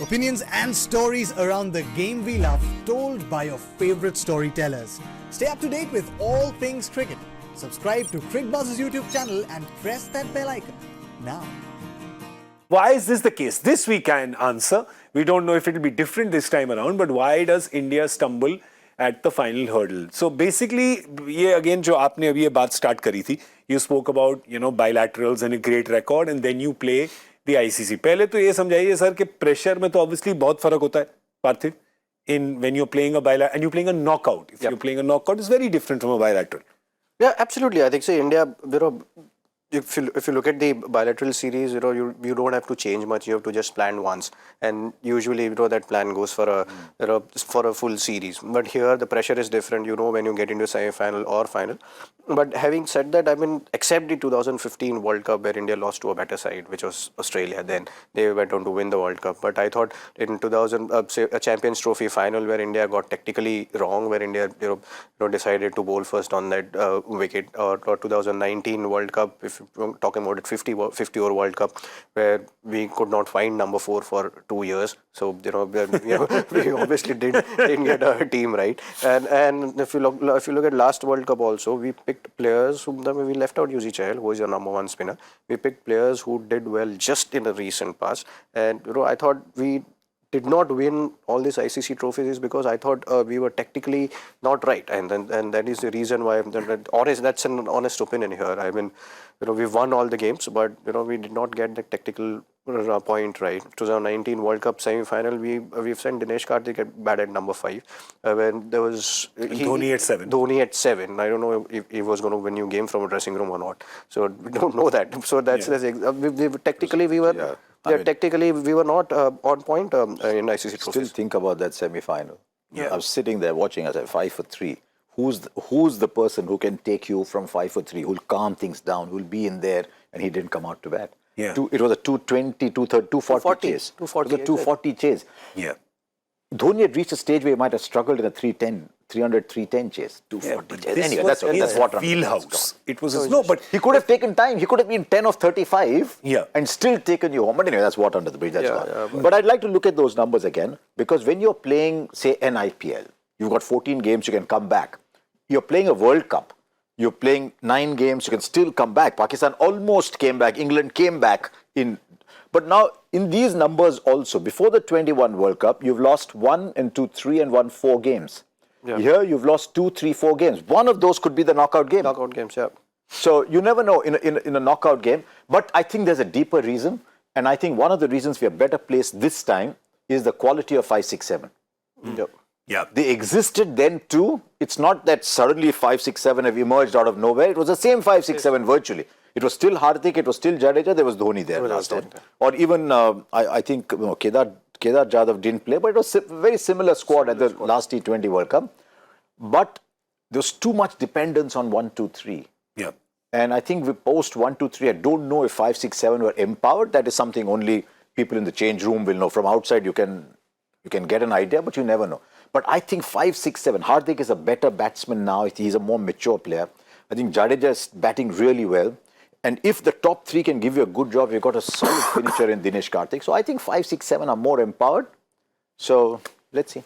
Opinions and stories around the game we love, told by your favorite storytellers. Stay up to date with all things cricket. Subscribe to Cricbuzz's YouTube channel and press that bell icon now. Why is this the case? This we can answer. We don't know if it will be different this time around, but why does India stumble at the final hurdle? So basically, ये again जो आपने अभी ये बात start करी थी, you spoke about bilaterals and a great record, and then you play the ICC. पहले तो ये समझाइए सर कि pressure में तो obviously बहुत फर्क होता है, पार्थिव. In when you're playing a bilateral and you're playing a knockout. If you're playing a knockout, it's very different from a bilateral. Yeah, absolutely. I think India, if you look at the bilateral series, you don't have to change much. You have to just plan once, and usually that plan goes for a full series. But here the pressure is different. When you get into semi-final or final. But having said that, I mean, except the 2015 World Cup where India lost to a better side, which was Australia. Then they went on to win the World Cup. But I thought in 2000, a Champions Trophy final where India got tactically wrong, where India decided to bowl first on that wicket, or 2019 World Cup, if you're talking about it, 50 over World Cup, where we could not find number 4 for 2 years. So we obviously didn't get our team right. And if you look at last World Cup also, we picked players whom we left out UZ Chahal, who is your number 1 spinner. We picked players who did well just in the recent past. And I thought we did not win all these ICC trophies is because I thought we were tactically not right, and that is the reason why. That's an honest opinion here. I mean, we've won all the games, but we did not get the tactical point right. 2019 World Cup semi-final, we've sent Dinesh Karthik at bat at number 5 when there was Dhoni at 7. Dhoni at 7. I don't know if he was going to win you game from a dressing room or not. So we don't know that. So that's technically we were. Technically, we were not on point in ICC trophies. Still think about that semi-final. Yeah. I was sitting there watching. I said, 5 for 3. Who's the person who can take you from 5 for 3? Who'll calm things down? Who'll be in there? And he didn't come out to bat. Yeah. It was a 220, 240 chase. 240. It was a 240 chase. Yeah. Dhoni had reached a stage where he might have struggled in a 310 chase. 240 chase. Anyway, that's what wheelhouse. It was but he could have taken time. He could have been 10 of 35 and still taken you home. But anyway, that's water under the bridge. That's but I'd like to look at those numbers again, because when you're playing, say, an IPL, you've got 14 games, you can come back. You're playing a World Cup. You're playing 9 games, you can still come back. Pakistan almost came back. England came back in. But now, in these numbers also, before the 21 World Cup, you've lost 1 and 2, 3 and 1, 4 games. Yeah. Here, you've lost 2, 3, 4 games. One of those could be the knockout game. Knockout games, yeah. So you never know in a knockout game. But I think there's a deeper reason. And I think one of the reasons we are better placed this time is the quality of 5, 6, 7. Yep. Yeah, they existed then too. It's not that suddenly 5, 6, 7 have emerged out of nowhere. It was the same 5, 6, 7 virtually. It was still Hardik, it was still Jadeja, there was Dhoni there last time. Or even, I think Kedar Jadhav didn't play, but it was a very similar squad at the last T20 World Cup. But there was too much dependence on 1, 2, 3. Yeah. And I think we post 1, 2, 3, I don't know if 5, 6, 7 were empowered. That is something only people in the change room will know. From outside, you can get an idea, but you never know. But I think 5, 6, 7. Hardik is a better batsman now. He's a more mature player. I think Jadeja is batting really well. And if the top 3 can give you a good job, you've got a solid finisher in Dinesh Karthik. So I think 5, 6, 7 are more empowered. So let's see.